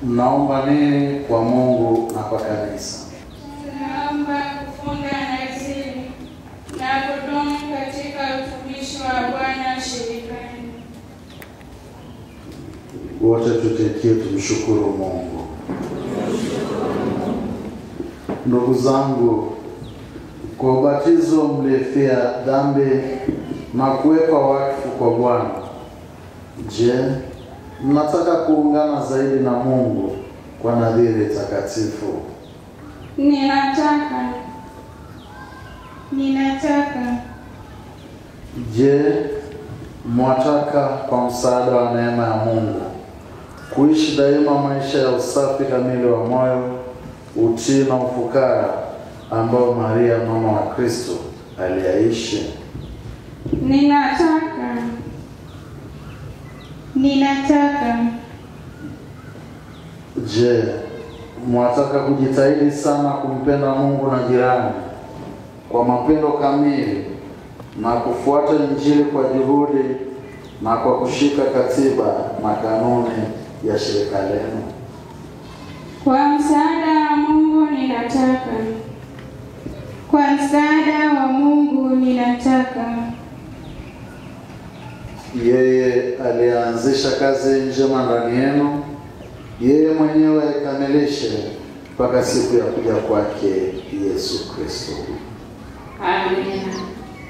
Mnaomba nini kwa Mungu na kwa kanisa? Tunaomba kufunga nadhiri na kudumu katika utumishi wa Bwana shirikani. Wote tutekie tumshukuru Mungu. Ndugu zangu, kwa ubatizo mlifia dhambi na kuwekwa wakfu kwa Bwana. Je, mnataka kuungana zaidi na Mungu kwa nadhiri takatifu? Ninataka. Je, mwataka kwa msaada wa neema ya Mungu kuishi daima maisha ya usafi kamili wa moyo, utii na ufukara ambao Maria mama wa Kristo aliyaishi? Ninataka. Je, mwataka kujitahidi sana kumpenda Mungu na jirani kwa mapendo kamili na kufuata Injili kwa juhudi na kwa kushika katiba na kanuni ya shirika lenu? Kwa msaada wa Mungu ninataka. Yeye alianzisha kazi njema ndani yenu, yeye mwenyewe aikamilishe mpaka siku ya kuja kwake Yesu Kristo. Amina.